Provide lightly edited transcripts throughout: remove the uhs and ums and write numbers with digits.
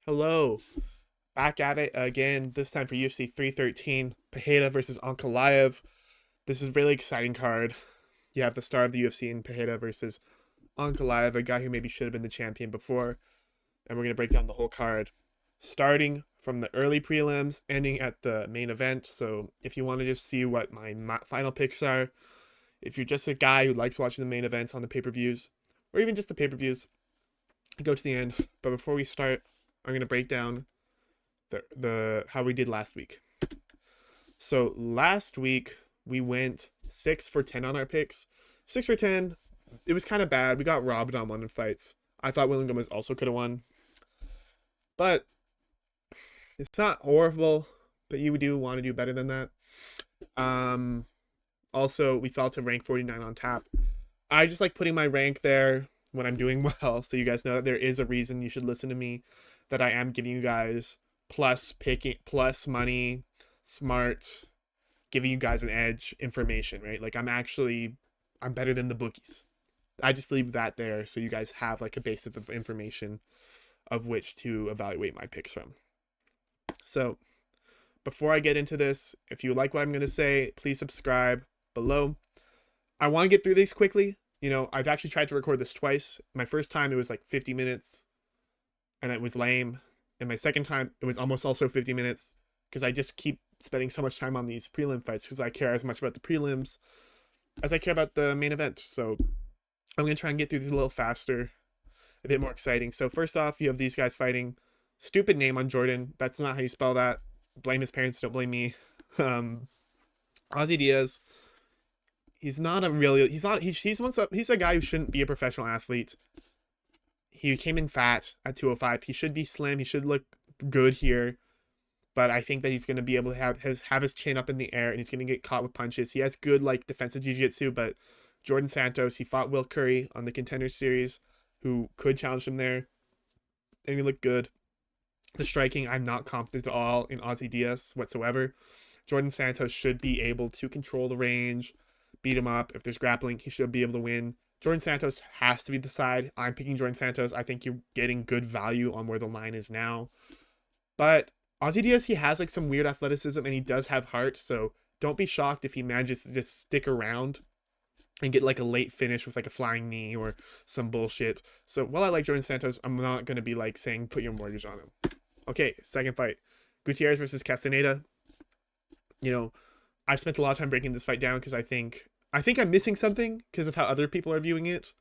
Hello, back at it again, this time for UFC 313, Peirera versus Ankalaev. This is a really exciting card. You have the star of the UFC in Peirera versus Ankalaev, a guy who maybe should have been the champion before, and we're going to break down the whole card, starting from the early prelims, ending at the main event. So if you want to just see what my final picks are, if you're just a guy who likes watching the main events on the pay-per-views, or even just the pay-per-views, go to the end. But before we start, I'm going to break down the how we did last week. So last week we went 6 for 10 on our picks. 6 for 10. It was kind of bad. We got robbed on one in fights. I thought William Gomez also could have won. But it's not horrible, but you do want to do better than that. Also, we fell to rank 49 on tap. I just like putting my rank there when I'm doing well, so you guys know that there is a reason you should listen to me, that I am giving you guys plus money, smart, giving you guys an edge, information, right? Like I'm better than the bookies. I just leave that there so you guys have like a basis of information of which to evaluate my picks from. So before I get into this, if you like what I'm going to say, please subscribe below. I want to get through these quickly. You know, I've actually tried to record this twice. My first time, it was like 50 minutes, and it was lame. And my second time, it was almost also 50 minutes, because I just keep spending so much time on these prelim fights, because I care as much about the prelims as I care about the main event. So I'm going to try and get through these a little faster, a bit more exciting. So first off, you have these guys fighting. Stupid name on Jordan. That's not how you spell that. Blame his parents, don't blame me. Ozzy Diaz. He's a guy who shouldn't be a professional athlete. He came in fat at 205. He should be slim. He should look good here. But I think that he's going to be able to have his chin up in the air, and he's going to get caught with punches. He has good like defensive jiu-jitsu, but Jordan Santos, he fought Will Curry on the Contender Series, who could challenge him there, and he looked good. The striking, I'm not confident at all in Ozzy Diaz whatsoever. Jordan Santos should be able to control the range, beat him up. If there's grappling, he should be able to win. Jordan Santos has to be the side. I'm picking Jordan Santos. I think you're getting good value on where the line is now. But Ozzy Diaz, he has like some weird athleticism, and he does have heart, so don't be shocked if he manages to just stick around and get like a late finish with like a flying knee or some bullshit. So while I like Jordan Santos, I'm not going to be like saying put your mortgage on him. Okay, second fight. Gutierrez versus Castaneda. You know, I've spent a lot of time breaking this fight down because I think I'm missing something because of how other people are viewing it,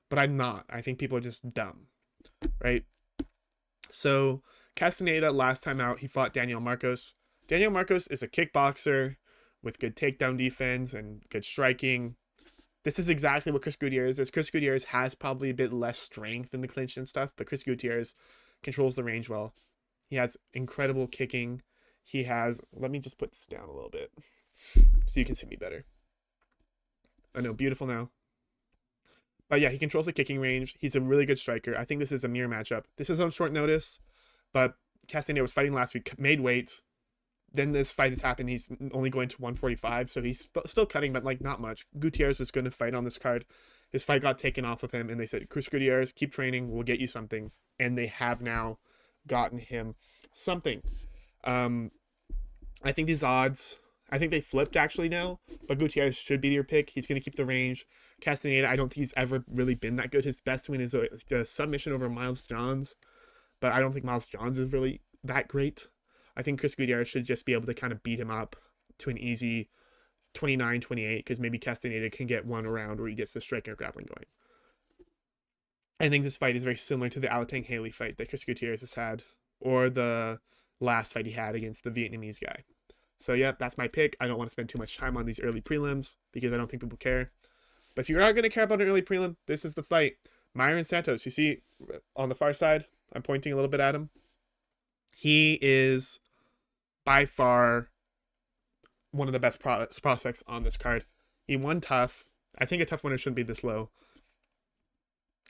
but I'm not. I think people are just dumb, right? So Castaneda, last time out, he fought Daniel Marcos. Daniel Marcos is a kickboxer with good takedown defense and good striking. This is exactly what Chris Gutierrez is. Chris Gutierrez has probably a bit less strength in the clinch and stuff, but Chris Gutierrez controls the range well. He has incredible kicking. He has, let me just put this down a little bit so you can see me better. I know, beautiful now. But yeah, he controls the kicking range. He's a really good striker. I think this is a mirror matchup. This is on short notice, but Castaneda was fighting last week, made weight. Then this fight has happened. He's only going to 145, so he's still cutting, but like not much. Gutierrez was going to fight on this card. His fight got taken off of him, and they said, Chris Gutierrez, keep training. We'll get you something. And they have now gotten him something. I think these odds, I think they flipped actually now, but Gutierrez should be your pick. He's going to keep the range. Castaneda, I don't think he's ever really been that good. His best win is a submission over Miles Johns, but I don't think Miles Johns is really that great. I think Chris Gutierrez should just be able to kind of beat him up to an easy 29-28, because maybe Castaneda can get one around where he gets the striking or grappling going. I think this fight is very similar to the Alatang Haley fight that Chris Gutierrez has had, or the last fight he had against the Vietnamese guy. So yeah, that's my pick. I don't want to spend too much time on these early prelims because I don't think people care. But if you're not going to care about an early prelim, this is the fight. Myron Santos, you see on the far side, I'm pointing a little bit at him. He is by far one of the best prospects on this card. He won tough. I think a tough winner shouldn't be this low.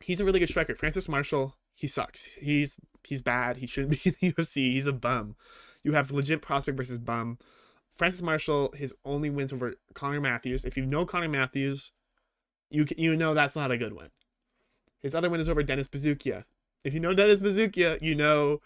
He's a really good striker. Francis Marshall, he sucks. He's bad. He shouldn't be in the UFC. He's a bum. You have legit prospect versus bum. Francis Marshall, his only wins over Connor Matthews. If you know Connor Matthews, you know that's not a good win. His other win is over Dennis Bazookia. If you know Dennis Bazookia, you know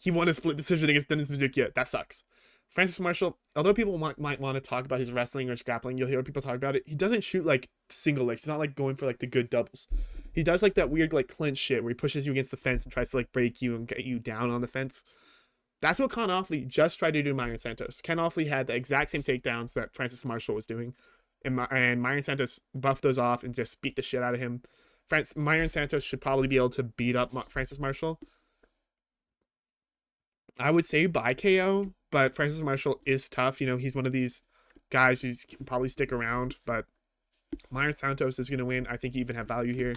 he won a split decision against Dennis Buzukja. That sucks. Francis Marshall, although people might want to talk about his wrestling or his grappling, you'll hear people talk about it. He doesn't shoot like single legs. He's not like going for like the good doubles. He does like that weird like clinch shit where he pushes you against the fence and tries to like break you and get you down on the fence. That's what Ken Offley just tried to do to Myron Santos. Ken Offley had the exact same takedowns that Francis Marshall was doing, and Myron Santos buffed those off and just beat the shit out of him. Myron Santos should probably be able to beat up Francis Marshall. I would say by KO, but Francis Marshall is tough. You know, he's one of these guys who can probably stick around, but Myron Santos is going to win. I think you even have value here.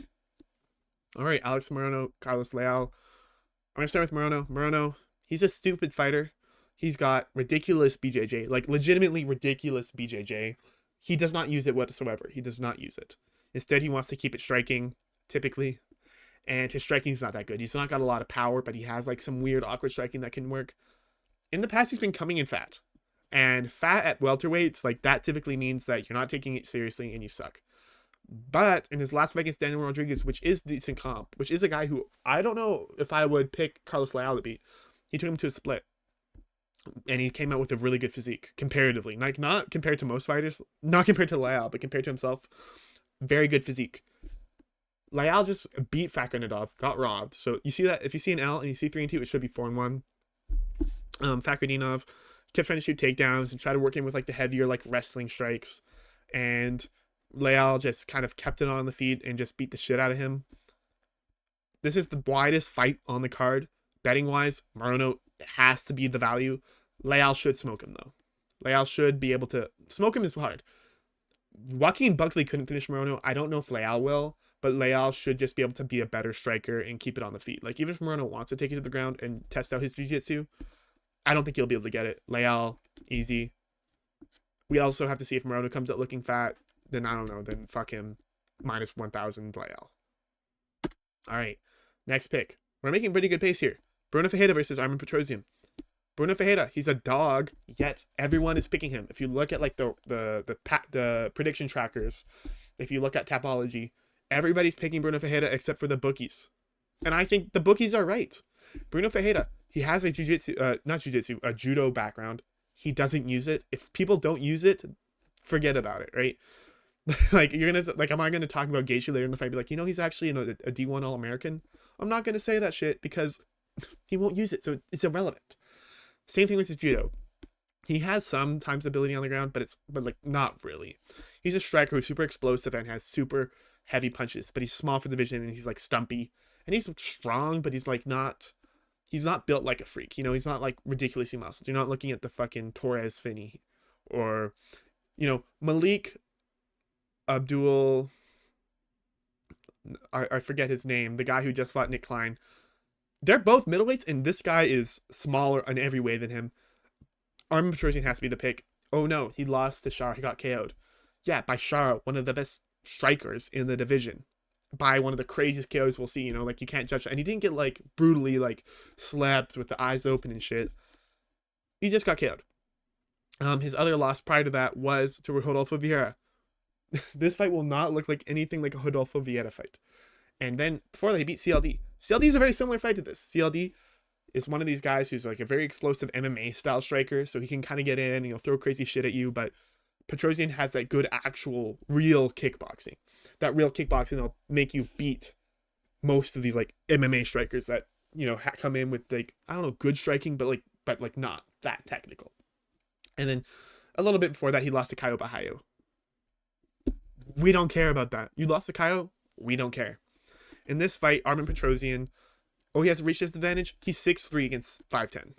All right, Alex Morono, Carlos Leal. I'm going to start with Morono. Morono, he's a stupid fighter. He's got ridiculous BJJ, like legitimately ridiculous BJJ. He does not use it whatsoever. He does not use it. Instead, he wants to keep it striking, typically. And his striking is not that good. He's not got a lot of power, but he has like some weird awkward striking that can work. In the past, he's been coming in fat. And fat at welterweights, like that typically means that you're not taking it seriously and you suck. But in his last fight against Daniel Rodriguez, which is decent comp, which is a guy who I don't know if I would pick Carlos Leal to beat, he took him to a split. And he came out with a really good physique, comparatively. Like, not compared to most fighters, not compared to Leal, but compared to himself. Very good physique. Leal just beat Fakhretdinov, got robbed. So you see that if you see an L and you see 3-2, it should be 4-1. Fakhretdinov kept trying to shoot takedowns and try to work in with like the heavier like wrestling strikes, and Leal just kind of kept it on the feet and just beat the shit out of him. This is the widest fight on the card. Betting wise, Morono has to be the value. Leal should smoke him though. Leal should be able to smoke him is hard. Joaquin Buckley couldn't finish Morono. I don't know if Leal will, but Leal should just be able to be a better striker and keep it on the feet. Like, even if Morono wants to take it to the ground and test out his jiu-jitsu, I don't think he'll be able to get it. Leal, easy. We also have to see if Morono comes out looking fat. Then I don't know. Then fuck him. Minus 1,000 Leal. All right. Next pick. We're making pretty good pace here. Bruno Ferreira versus Armin Petrosian. Bruno Ferreira, he's a dog, yet everyone is picking him. If you look at like the prediction trackers, if you look at Tapology, everybody's picking Bruno Ferreira except for the bookies. And I think the bookies are right. Bruno Ferreira, he has a a judo background. He doesn't use it. If people don't use it, forget about it, right? Like, you're gonna like, am I gonna talk about Gaethje later in the fight? Be like, you know, he's actually a D1 All-American. I'm not gonna say that shit because he won't use it, so it's irrelevant. Same thing with his judo. He has sometimes ability on the ground, but like not really. He's a striker who's super explosive and has super heavy punches, but he's small for the division and he's like stumpy. And he's strong, but he's like not built like a freak. You know, he's not like ridiculously muscled. You're not looking at the fucking Torres Finney or, you know, Malik Abdul, I forget his name, the guy who just fought Nick Klein. They're both middleweights, and this guy is smaller in every way than him. Armin Petrosian has to be the pick. Oh no, he lost to Shara. He got KO'd. Yeah, by Shara, one of the best strikers in the division. By one of the craziest KOs we'll see, you know, like, you can't judge. And he didn't get like brutally like slapped with the eyes open and shit. He just got KO'd. His other loss prior to that was to Rodolfo Vieira. This fight will not look like anything like a Rodolfo Vieira fight. And then before that, he beat CLD. CLD is a very similar fight to this. CLD is one of these guys who's like a very explosive MMA style striker, so he can kind of get in and he'll throw crazy shit at you. But Petrosian has that good actual real kickboxing. That real kickboxing that'll make you beat most of these like MMA strikers that, you know, come in with like, I don't know, good striking, but like not that technical. And then a little bit before that, he lost to Caio Bahayo. We don't care about that. You lost to Caio, we don't care. In this fight, Armin Petrosian, he has reached his advantage. He's 6'3" against 5'10".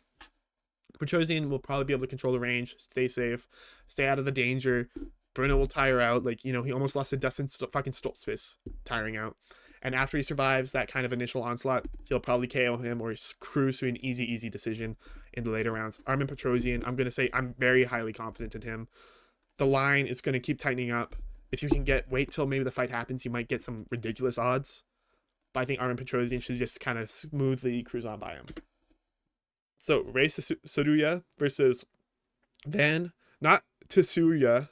Petrosian will probably be able to control the range, stay safe, stay out of the danger. Bruno will tire out. Like, you know, he almost lost to Dustin fucking Stoltzfus, tiring out. And after he survives that kind of initial onslaught, he'll probably KO him or cruise to an easy decision in the later rounds. Armin Petrosian, I'm going to say I'm very highly confident in him. The line is going to keep tightening up. If you can wait till maybe the fight happens, you might get some ridiculous odds. But I think Armin Petrosian should just kind of smoothly cruise on by him. So, Ray Tsuruya versus not Tsuruya.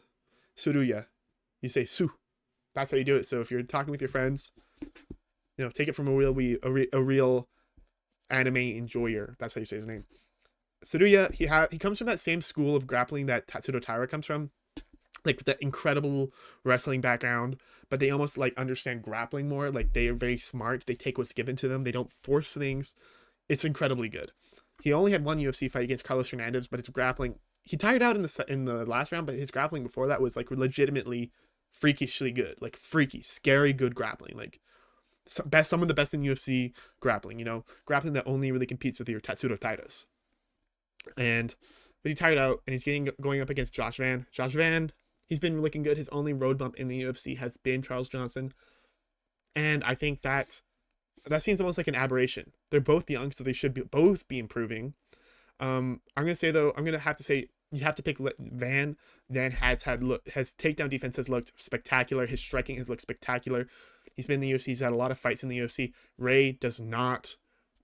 You say Su. That's how you do it. So if you're talking with your friends, you know, take it from a real anime enjoyer. That's how you say his name. Tsuruya, he comes from that same school of grappling that Tatsudo Taira comes from, like with that incredible wrestling background, but they almost like understand grappling more. Like they are very smart. They take what's given to them. They don't force things. It's incredibly good. He only had one UFC fight against Carlos Hernandez, but his grappling, he tired out in the last round, but his grappling before that was like legitimately freakishly good, like freaky, scary good grappling, like some of the best in UFC grappling. Grappling that only really competes with your Tatsudo Tairas. And but he tired out, and he's going up against Josh Van. Josh Van, he's been looking good. His only road bump in the UFC has been Charles Johnson, and I think that seems almost like an aberration. They're both young, so they should both be improving. I'm gonna say though, I'm gonna have to say you have to pick Van. Van has takedown defense has looked spectacular. His striking has looked spectacular. He's been in the UFC. He's had a lot of fights in the UFC. Ray does not.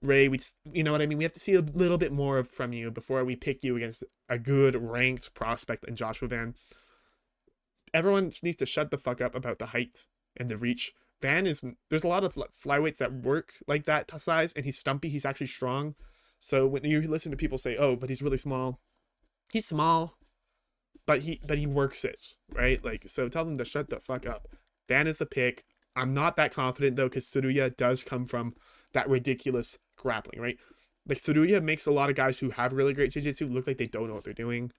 Ray, you know what I mean? We have to see a little bit more from you before we pick you against a good ranked prospect in Joshua Van. Everyone needs to shut the fuck up about the height and the reach. There's a lot of flyweights that work like that size, and he's stumpy. He's actually strong. So when you listen to people say, "Oh, but he's really small," he's small, but he works it, right? Like, so tell them to shut the fuck up. Van is the pick. I'm not that confident though, because Tsuruya does come from that ridiculous grappling, right? Like Tsuruya makes a lot of guys who have really great jiu-jitsu look like they don't know what they're doing.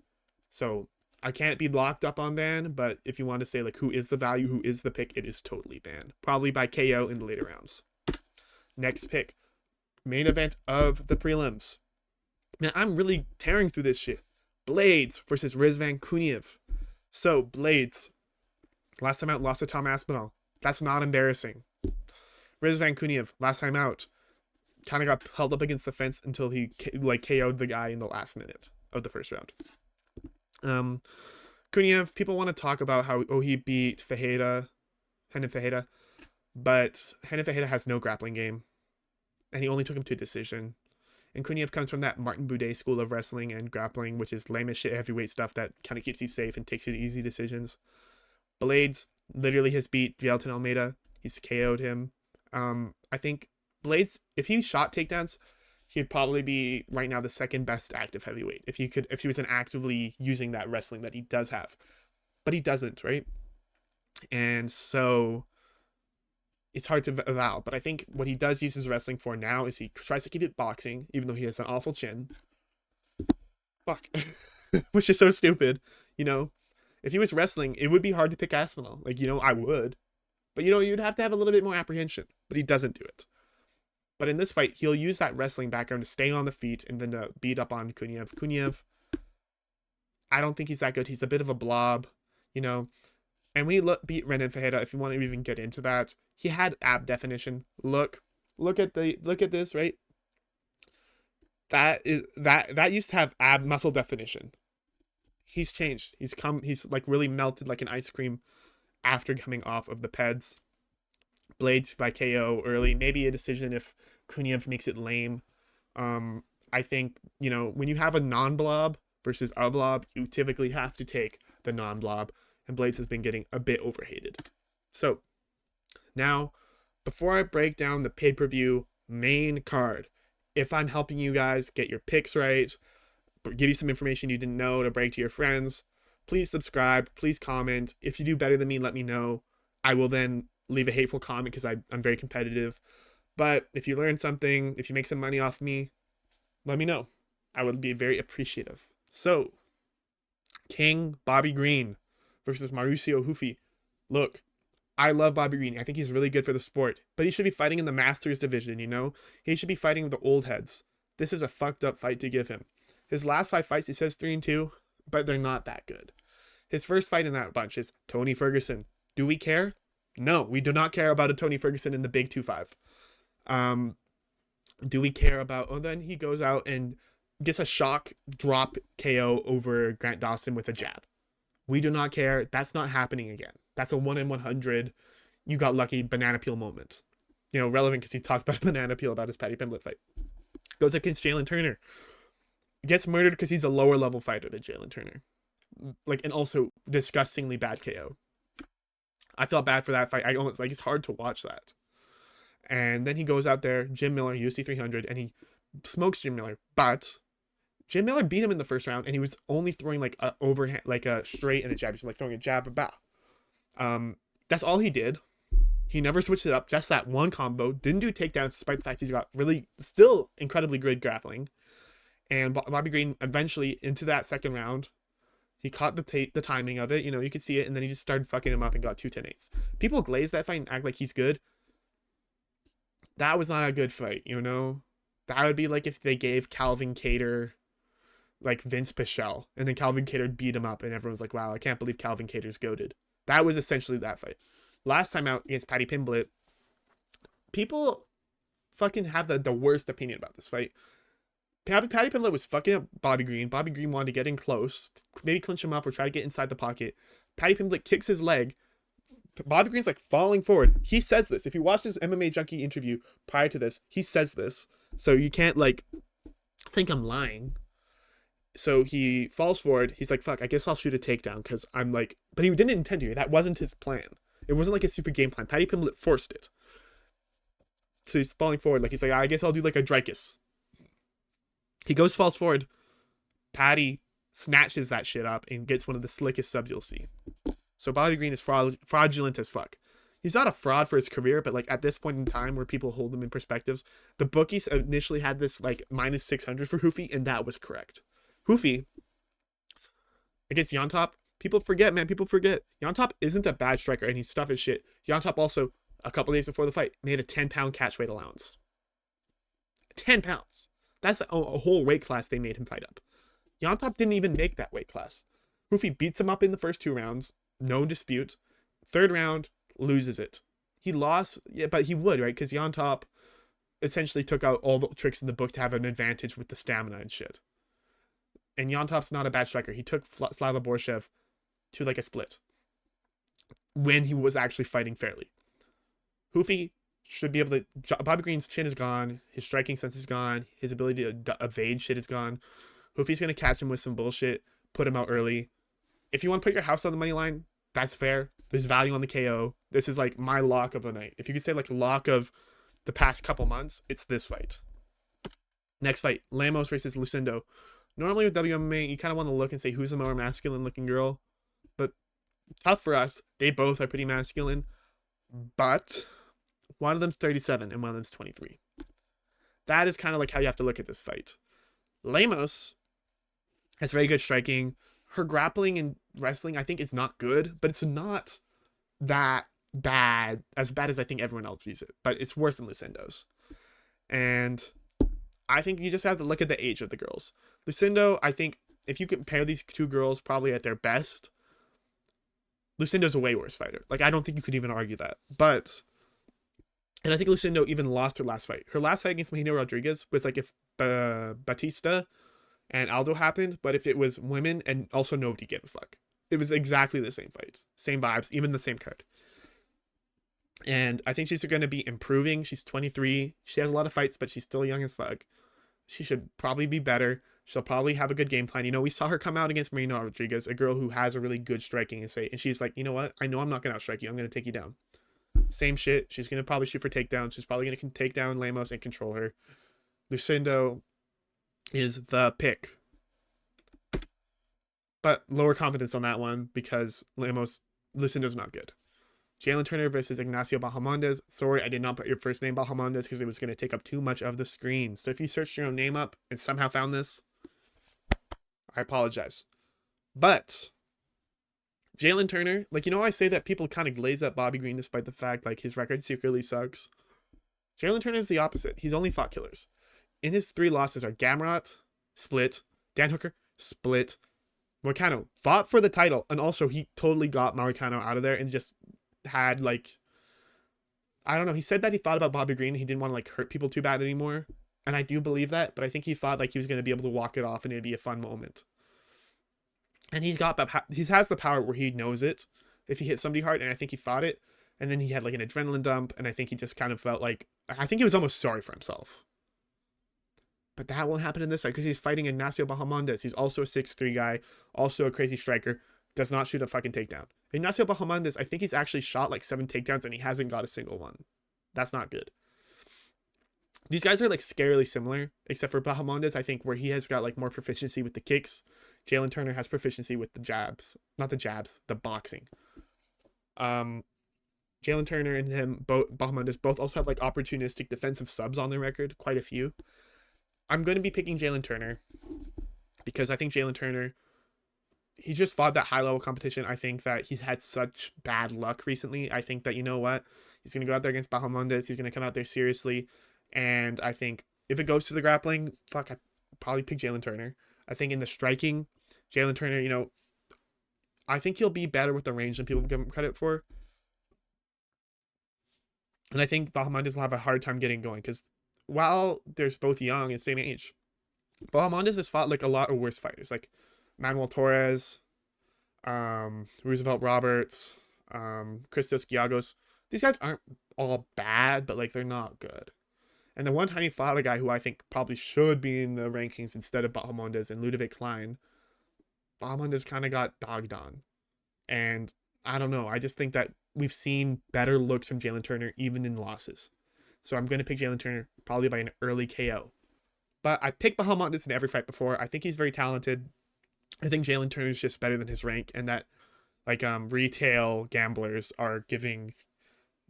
So I can't be locked up on Van, but if you want to say like who is the value, who is the pick, it is totally Van. Probably by KO in the later rounds. Next pick. Main event of the prelims. Man, I'm really tearing through this shit. Blades versus Rizvan Kuniev. So, Blades. Last time out, lost to Tom Aspinall. That's not embarrassing. Rizvan Kuniev, last time out, kind of got held up against the fence until he KO'd the guy in the last minute of the first round. Kuniev, people want to talk about how he beat Renan Ferreira, but Renan Ferreira has no grappling game, and he only took him to a decision. And Kuniev comes from that Martin Boudet school of wrestling and grappling, which is lame as shit heavyweight stuff that kind of keeps you safe and takes you to easy decisions. Blades literally has beat Gelton Almeida. He's KO'd him. I think Blades, if he shot takedowns, he'd probably be right now the second best active heavyweight if he wasn't actively using that wrestling that he does have, but he doesn't, right? And so it's hard to avow, but I think what he does use his wrestling for now is he tries to keep it boxing, even though he has an awful chin. Fuck. Which is so stupid. If he was wrestling, it would be hard to pick Aspinall. I would. But, you'd have to have a little bit more apprehension. But he doesn't do it. But in this fight, he'll use that wrestling background to stay on the feet and then to beat up on Kuniev. Kuniev, I don't think he's that good. He's a bit of a blob, And when he beat Renan Ferreira, if you want to even get into that, he had ab definition. Look at this, right? That used to have ab muscle definition. He's changed. He's like really melted like an ice cream after coming off of the PEDs. Blades by KO early. Maybe a decision if Kuniev makes it lame. I think, when you have a non-blob versus a blob, you typically have to take the non-blob. And Blades has been getting a bit overhated. So, now, before I break down the pay-per-view main card, if I'm helping you guys get your picks right, give you some information you didn't know to break to your friends, please subscribe, please comment. If you do better than me, let me know. I will then leave a hateful comment because I'm very competitive. But if you learn something, if you make some money off me, let me know. I would be very appreciative. So, King Bobby Green versus Mauricio Hufi. Look, I love Bobby Green. I think he's really good for the sport. But he should be fighting in the Masters division, He should be fighting with the old heads. This is a fucked up fight to give him. His last 5 fights, he says 3-2, but they're not that good. His first fight in that bunch is Tony Ferguson. Do we care? No, we do not care about a Tony Ferguson in the big 2-5. Do we care about... Oh, then he goes out and gets a shock drop KO over Grant Dawson with a jab. We do not care. That's not happening again. That's a 1 in 100. You got lucky banana peel moment. Relevant because he talked about banana peel about his Paddy Pimblett fight. Goes against Jalen Turner. Gets murdered because he's a lower level fighter than Jalen Turner. And also disgustingly bad KO. I felt bad for that fight. I almost it's hard to watch that. And then he goes out there, Jim Miller, UFC 300, and he smokes Jim Miller. But Jim Miller beat him in the first round, and he was only throwing like a overhand, like a straight and a jab. He's like throwing a jab, a bow. That's all he did. He never switched it up. Just that one combo. Didn't do takedowns, despite the fact he's got really, still incredibly good grappling. And Bobby Green eventually into that second round, he caught the timing of it. You know, you could see it, and then he just started fucking him up and got 2 10-8s. People glaze that fight and act like he's good. That was not a good fight, you know? That would be like if they gave Calvin Kattar like Vince Pichel, and then Calvin Kattar beat him up, and everyone's like, wow, I can't believe Calvin Kattar's goated. That was essentially that fight. Last time out against Paddy Pimblett, people fucking have the worst opinion about this fight. Paddy Pimblett was fucking up Bobby Green. Bobby Green wanted to get in close, maybe clinch him up or try to get inside the pocket. Paddy Pimblett kicks his leg. Bobby Green's like falling forward. He says this. If you watch his MMA Junkie interview prior to this, he says this. So you can't like think I'm lying. So he falls forward. He's like, fuck, I guess I'll shoot a takedown because I'm like, but he didn't intend to. That wasn't his plan. It wasn't like a super game plan. Paddy Pimblett forced it. So he's falling forward. Like, he's like, I guess I'll do like a Dreykus. He falls forward. Paddy snatches that shit up and gets one of the slickest subs you'll see. So Bobby Green is fraudulent as fuck. He's not a fraud for his career, but like at this point in time where people hold him in perspectives, the bookies initially had this like minus 600 for Hoofy, and that was correct. Hoofy against Yontop, people forget, man. People forget. Yontop isn't a bad striker, and he's tough as shit. Yontop also, a couple days before the fight, made a 10-pound catch weight allowance. 10 pounds. That's a whole weight class they made him fight up. Yontop didn't even make that weight class. Hoofy beats him up in the first 2 rounds. No dispute. Third round, loses it. He lost, yeah, but he would, right? Because Yontop essentially took out all the tricks in the book to have an advantage with the stamina and shit. And Yontop's not a bad striker. He took Slava Borshev to like a split when he was actually fighting fairly. Hoofy should be able to... Bobby Green's chin is gone. His striking sense is gone. His ability to evade shit is gone. Hoofy's going to catch him with some bullshit, put him out early. If you want to put your house on the money line, that's fair. There's value on the KO. This is like my lock of the night. If you could say like lock of the past couple months, it's this fight. Next fight, Lemos versus Lucindo. Normally with WMA, you kind of want to look and say who's the more masculine looking girl. But tough for us. They both are pretty masculine. But one of them's 37 and one of them's 23. That is kind of like how you have to look at this fight. Lemos has very good striking. Her grappling and wrestling, I think, is not good, but it's not that bad, as bad as I think everyone else views it. But it's worse than Lucindo's. And I think you just have to look at the age of the girls. Lucindo, I think, if you compare these two girls probably at their best, Lucindo's a way worse fighter. Like, I don't think you could even argue that. But, and I think Lucindo even lost her last fight. Her last fight against Mahina Rodriguez was like if Batista and Aldo happened, but if it was women and also nobody gave a fuck. It was exactly the same fights, same vibes, even the same card. And I think she's going to be improving. She's 23. She has a lot of fights, but she's still young as fuck. She should probably be better. She'll probably have a good game plan. You know, we saw her come out against Marina Rodriguez, a girl who has a really good striking, and she's like, you know what? I know I'm not going to outstrike you. I'm going to take you down. Same shit. She's going to probably shoot for takedowns. She's probably going to take down Lemos and control her. Lucindo is the pick. But lower confidence on that one because Lucindo's not good. Jalen Turner versus Ignacio Bahamondes. Sorry, I did not put your first name Bahamondes because it was going to take up too much of the screen. So if you searched your own name up and somehow found this, I apologize. But Jalen Turner, like, you know, I say that people kind of glaze up Bobby Green despite the fact like his record secretly sucks. Jalen Turner is the opposite. He's only fought killers. In his 3 losses are Gamrot, split, Dan Hooker, split, Moicano fought for the title, and also he totally got Moicano out of there and just had like, I don't know, he said that he thought about Bobby Green and he didn't want to like hurt people too bad anymore, and I do believe that, but I think he thought like he was going to be able to walk it off and it'd be a fun moment. And he has the power where he knows it if he hits somebody hard, and I think he thought it, and then he had like an adrenaline dump, and I think he just kind of felt like, I think he was almost sorry for himself. But that won't happen in this fight because he's fighting Ignacio Bahamondes. He's also a 6'3" guy, also a crazy striker, does not shoot a fucking takedown. Ignacio Bahamondes, I think he's actually shot like 7 takedowns and he hasn't got a single one. That's not good. These guys are like scarily similar, except for Bahamondes, I think, where he has got like more proficiency with the kicks. Jalen Turner has proficiency with the jabs, not the jabs, the boxing. Um, Jalen Turner and him, both Bahamondes, both also have like opportunistic defensive subs on their record, quite a few. I'm going to be picking Jalen Turner because I think Jalen Turner, he just fought that high level competition. I think that he's had such bad luck recently. I think that, you know what, he's going to go out there against Bahamondes. He's going to come out there seriously. And I think if it goes to the grappling, fuck, I probably pick Jalen Turner. I think in the striking, Jalen Turner, you know, I think he'll be better with the range than people give him credit for. And I think Bahamondes will have a hard time getting going because while they're both young and same age, Bahamondes has fought like a lot of worse fighters, like Manuel Torres, Roosevelt Roberts, Christos Giagos. These guys aren't all bad, but like they're not good. And the one time he fought a guy who I think probably should be in the rankings instead of Bahamondes and Ludovic Klein, Bahamondes kind of got dogged on. And I don't know. I just think that we've seen better looks from Jalen Turner even in losses. So I'm going to pick Jalen Turner probably by an early KO. But I picked Bahamondes in every fight before. I think he's very talented. I think Jalen Turner is just better than his rank, and that like retail gamblers are giving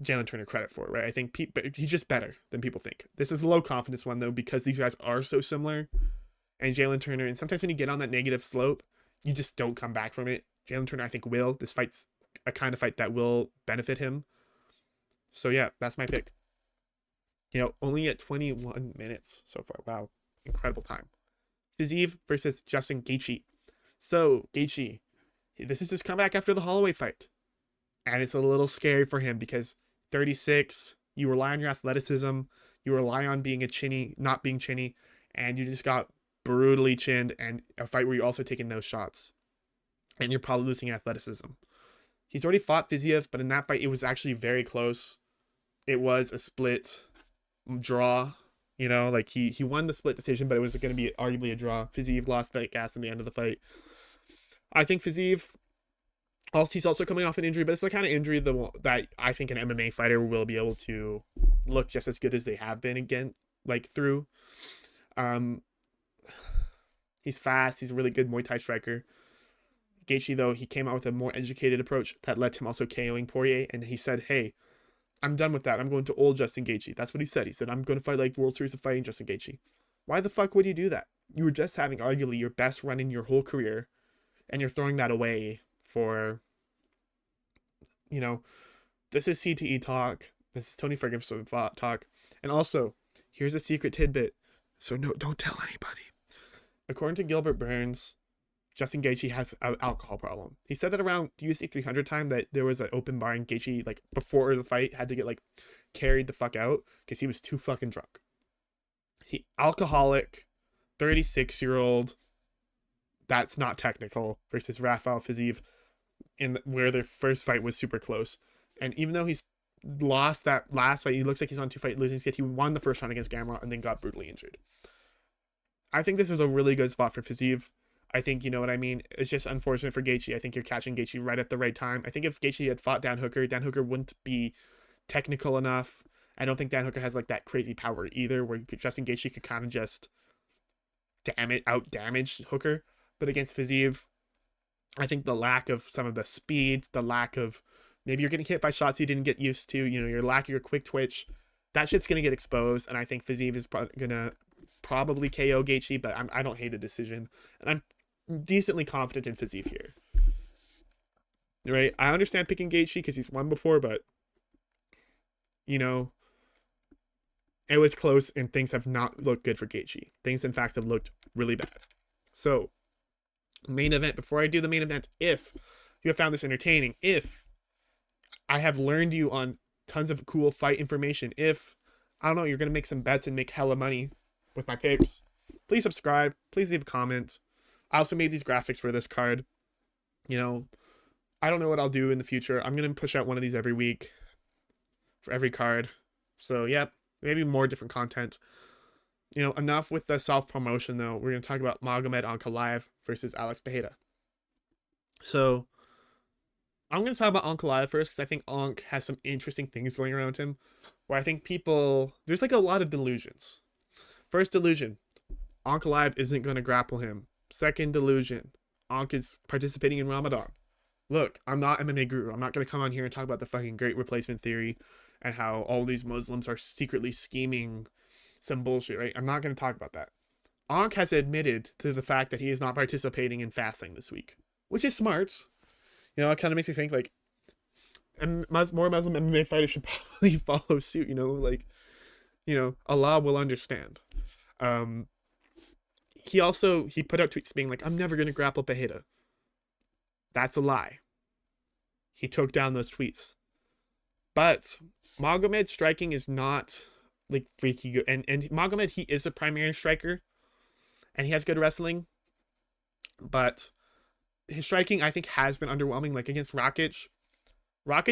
Jalen Turner credit for it, right? I think he's just better than people think. This is a low confidence one though because these guys are so similar. And Jalen Turner, and sometimes when you get on that negative slope, you just don't come back from it. Jalen Turner, I think, will. This fight's a kind of fight that will benefit him. So yeah, that's my pick. You know, only at 21 minutes so far. Wow, incredible time. Fiziev versus Justin Gaethje. So Gaethje, this is his comeback after the Holloway fight, and it's a little scary for him because 36, you rely on your athleticism, you rely on being not being chinny, and you just got brutally chinned, and a fight where you're also taking those shots, and you're probably losing athleticism. He's already fought Fiziev, but in that fight, it was actually very close. It was a split draw. You know, like he won the split decision, but it was going to be arguably a draw. Fiziev lost that gas in the end of the fight. I think Fiziev, he's also coming off an injury, but it's the kind of injury that I think an MMA fighter will be able to look just as good as they have been again, like through. He's fast. He's a really good Muay Thai striker. Gaethje, though, he came out with a more educated approach that led to him also KOing Poirier, and he said, hey, I'm done with that. I'm going to old Justin Gaethje. That's what he said. He said, I'm going to fight like World Series of Fighting Justin Gaethje. Why the fuck would you do that? You were just having arguably your best run in your whole career, and you're throwing that away for, you know, this is CTE talk. This is Tony Ferguson talk. And also, here's a secret tidbit. So no, don't tell anybody. According to Gilbert Burns, Justin Gaethje has an alcohol problem. He said that around UFC 300 time that there was an open bar and Gaethje, like, before the fight, had to get, like, carried the fuck out because he was too fucking drunk. He, alcoholic, 36-year-old, that's not technical, versus Rafael Fiziev, where their first fight was super close. And even though he's lost that last fight, he looks like he's on 2-fight losing skid. He won the first round against Gamrot and then got brutally injured. I think this was a really good spot for Fiziev. I think, you know what I mean? It's just unfortunate for Gaethje. I think you're catching Gaethje right at the right time. I think if Gaethje had fought Dan Hooker wouldn't be technical enough. I don't think Dan Hooker has like that crazy power either, where Justin Gaethje could kind of just out-damage Hooker. But against Fiziev, I think the lack of some of the speed, the lack of maybe you're getting hit by shots you didn't get used to, you know, your lack of your quick twitch, that shit's going to get exposed. And I think Fiziev is going to probably KO Gaethje, but I don't hate a decision. And I'm decently confident in Fiziev here. Right? I understand picking Gaethje because he's won before, but, you know, it was close and things have not looked good for Gaethje. Things, in fact, have looked really bad. So, main event. Before I do the main event, if you have found this entertaining, if I have learned you on tons of cool fight information, if, I don't know, you're going to make some bets and make hella money with my picks, please subscribe. Please leave a comment. I also made these graphics for this card. You know, I don't know what I'll do in the future. I'm going to push out one of these every week for every card. So, yeah, maybe more different content. You know, enough with the self-promotion, though. We're going to talk about Magomed Ankalaev versus Alex Peirera. So, I'm going to talk about Ankalaev first because I think Ank has some interesting things going around him. where I think people, there's like a lot of delusions. First delusion, Ankalaev isn't going to grapple him. Second delusion, Ankh is participating in Ramadan. Look, I'm not MMA guru. I'm not going to come on here and talk about the fucking great replacement theory and how all these Muslims are secretly scheming some bullshit, right? I'm not going to talk about that. Ankh has admitted to the fact that he is not participating in fasting this week, which is smart. You know, it kind of makes me think like, and more Muslim MMA fighters should probably follow suit. You know, like, you know, Allah will understand. He put out tweets being like, "I'm never gonna grapple Pereira." That's a lie. He took down those tweets, but Magomed's striking is not like freaky good. And Magomed, he is a primary striker, and he has good wrestling, but his striking I think has been underwhelming. Like against Rakic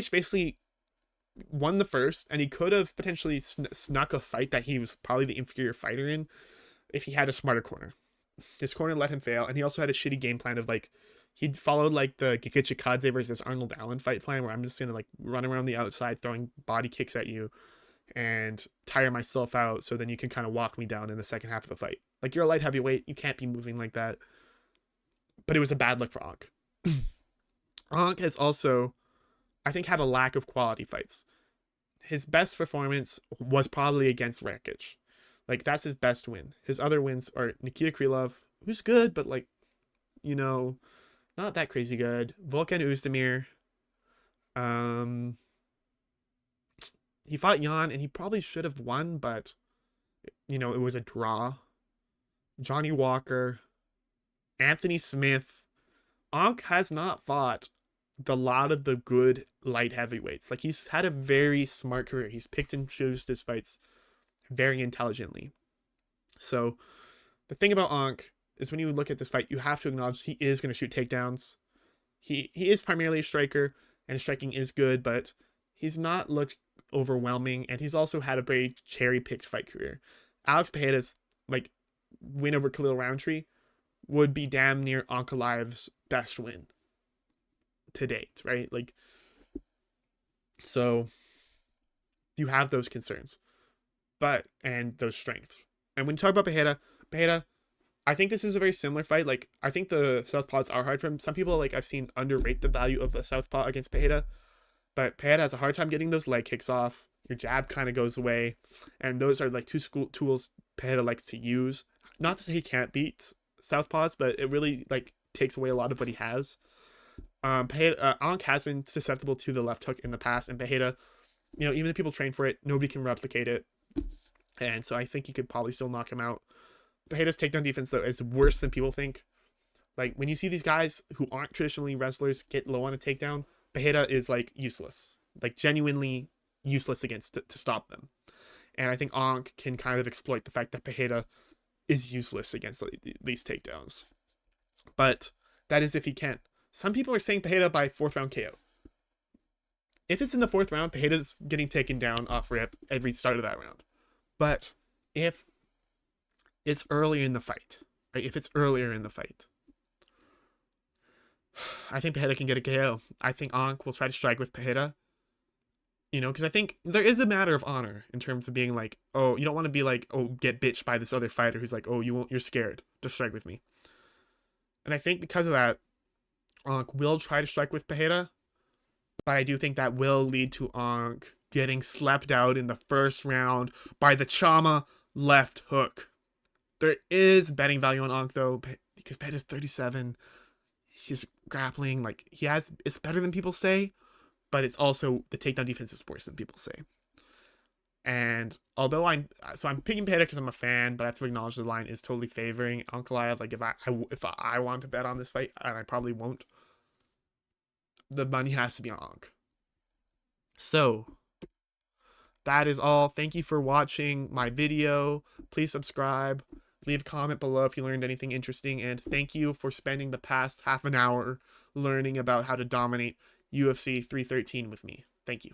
basically won the first, and he could have potentially snuck a fight that he was probably the inferior fighter in if he had a smarter corner. His corner let him fail, and he also had a shitty game plan of like he'd followed like the Gikichikadze versus Arnold Allen fight plan where I'm just gonna like run around the outside throwing body kicks at you and tire myself out so then you can kind of walk me down in the second half of the fight. Like you're a light heavyweight, you can't be moving like that. But it was a bad look for Ankh. Ankh has also, I think, had a lack of quality fights. His best performance was probably against Rakic. Like, that's his best win. His other wins are Nikita Krylov, who's good, but, like, you know, not that crazy good. Volkan Oezdemir. He fought Jan, and he probably should have won, but, you know, it was a draw. Johnny Walker. Anthony Smith. Ankh has not fought a lot of the good light heavyweights. Like, he's had a very smart career. He's picked and chosen his fights very intelligently. So the thing about Ankh is when you look at this fight, you have to acknowledge he is going to shoot takedowns. He is primarily a striker, and his striking is good, but he's not looked overwhelming, and he's also had a very cherry-picked fight career. Alex Pereira's like win over Khalil Roundtree would be damn near Ankalaev's best win to date, right? Like, so you have those concerns, and those strengths. And when you talk about Pereira, I think this is a very similar fight. Like, I think the southpaws are hard for him. Some people, like, I've seen underrate the value of a southpaw against Pereira, but Pereira has a hard time getting those leg kicks off. Your jab kind of goes away, and those are like two tools Pereira likes to use. Not to say he can't beat southpaws, but it really like takes away a lot of what he has. Ankh has been susceptible to the left hook in the past, and Pereira, you know, even if people train for it, nobody can replicate it. And so I think he could probably still knock him out. Pereira's takedown defense, though, is worse than people think. Like, when you see these guys who aren't traditionally wrestlers get low on a takedown, Pereira is, like, useless. Like, genuinely useless to stop them. And I think Ankh can kind of exploit the fact that Pereira is useless against these takedowns. But that is if he can. Some people are saying Pereira by 4th round KO. If it's in the 4th round, Pereira's getting taken down off rip every start of that round. But if it's earlier in the fight, right? If it's earlier in the fight, I think Pereira can get a KO. I think Ankh will try to strike with Pereira. You know, because I think there is a matter of honor in terms of being like, oh, you don't want to be like, oh, get bitched by this other fighter who's like, oh, you're scared to strike with me. And I think because of that, Ankh will try to strike with Pereira, but I do think that will lead to Ankh getting slept out in the 1st round by the Chama left hook. There is betting value on Ankh, though, because Pereira's 37. He's grappling, like, it's better than people say, but it's also, the takedown defense is worse than people say. And although I'm picking Pereira because I'm a fan, but I have to acknowledge the line is totally favoring Ankalaev. Like, if I want to bet on this fight, and I probably won't, the money has to be on Ankh. So that is all. Thank you for watching my video. Please subscribe. Leave a comment below if you learned anything interesting. And thank you for spending the past half an hour learning about how to dominate UFC 313 with me. Thank you.